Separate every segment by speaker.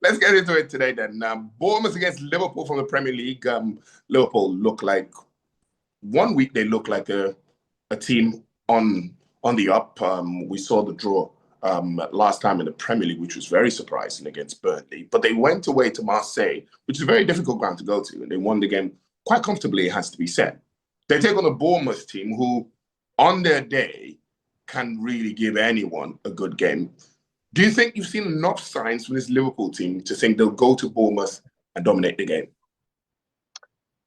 Speaker 1: let's get into it today then. Bournemouth against Liverpool from the Premier League. Liverpool look like one week they look like a team on the up. We saw the draw last time in the Premier League, which was very surprising against Burnley. But they went away to Marseille, which is a very difficult ground to go to, and they won the game quite comfortably, it has to be said. They take on a Bournemouth team who, on their day, can really give anyone a good game. Do you think you've seen enough signs from this Liverpool team to think they'll go to Bournemouth and dominate the game?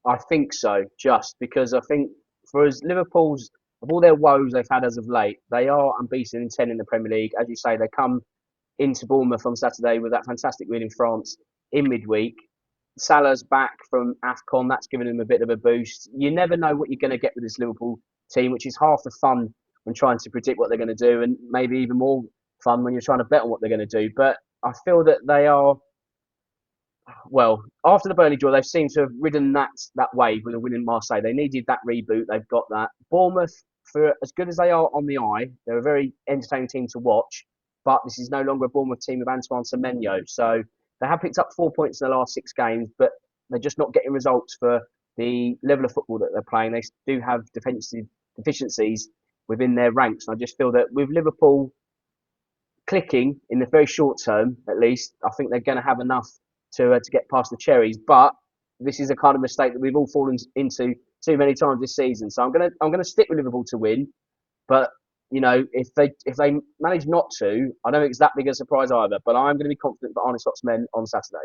Speaker 2: I think so, just because I think for as Liverpool's, of all their woes they've had as of late, they are unbeaten in 10 in the Premier League. As you say, they come into Bournemouth on Saturday with that fantastic win in France in midweek. Salah's back from AFCON. That's given him a bit of a boost. You never know what you're going to get with this Liverpool team, which is half the fun when trying to predict what they're going to do, and maybe even more fun when you're trying to bet on what they're going to do. But I feel that they are, well, after the Burnley draw, they've seemed to have ridden that wave with a win in Marseille. They needed that reboot. They've got that. Bournemouth, for as good as they are on the eye, they're a very entertaining team to watch. But this is no longer a Bournemouth team of Antoine Semenyo. So they have picked up 4 points in the last 6 games, but they're just not getting results for the level of football that they're playing. They do have defensive deficiencies within their ranks. And I just feel that with Liverpool clicking in the very short term, at least, I think they're going to have enough to get past the Cherries. But this is a kind of mistake that we've all fallen into too many times this season. So I'm gonna stick with Liverpool to win. But if they manage not to, I don't think it's that big a surprise either. But I'm going to be confident for Arne Slot's men on Saturday.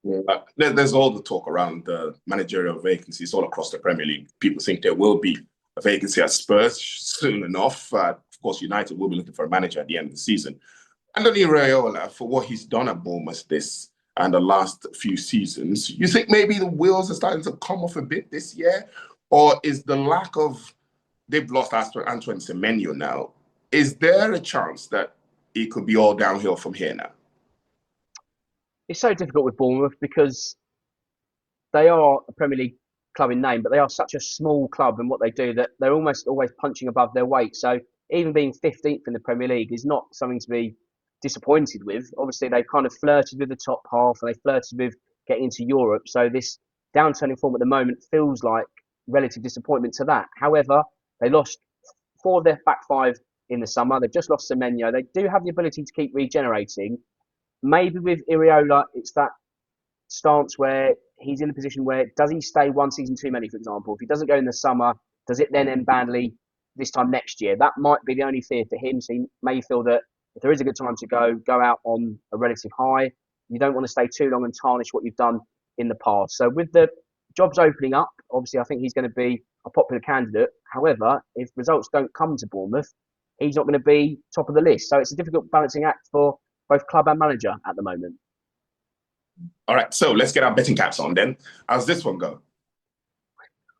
Speaker 1: Yeah. There's all the talk around the managerial vacancies all across the Premier League. People think there will be a vacancy at Spurs soon enough. Of course, United will be looking for a manager at the end of the season. Anthony Raiola, for what he's done at Bournemouth this and the last few seasons, you think maybe the wheels are starting to come off a bit this year? Or is the lack of, they've lost Antoine Semenyo now, is there a chance that it could be all downhill from here now?
Speaker 2: It's so difficult with Bournemouth because they are a Premier League club in name, but they are such a small club in what they do that they're almost always punching above their weight. So even being 15th in the Premier League is not something to be disappointed with. Obviously, they've kind of flirted with the top half and they flirted with getting into Europe. So this downturn in form at the moment feels like relative disappointment to that. However, they lost 4 of their back 5 in the summer. They've just lost Semenyo. They do have the ability to keep regenerating. Maybe with Iriola, it's that stance where he's in a position where does he stay one season too many, for example? If he doesn't go in the summer, does it then end badly this time next year? That might be the only fear for him. So he may feel that if there is a good time to go out on a relative high. You don't want to stay too long and tarnish what you've done in the past. So with the jobs opening up, obviously I think he's going to be a popular candidate. However, if results don't come to Bournemouth, he's not going to be top of the list. So it's a difficult balancing act for both club and manager at the moment.
Speaker 1: All right, so let's get our betting caps on then. How's this one go?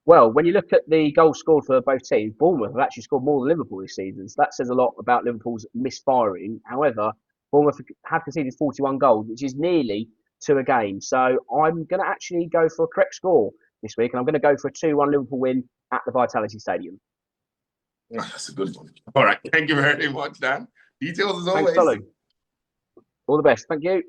Speaker 2: Well, when you look at the goals scored for both teams, Bournemouth have actually scored more than Liverpool this season. So that says a lot about Liverpool's misfiring. However, Bournemouth have conceded 41 goals, which is nearly 2 a game. So I'm going to actually go for a correct score this week, and I'm going to go for a 2-1 Liverpool win at the Vitality Stadium.
Speaker 1: Oh, that's a good one. All right, thank you very much, Dan. Details as always.
Speaker 2: Thanks, Tolu. All the best. Thank you.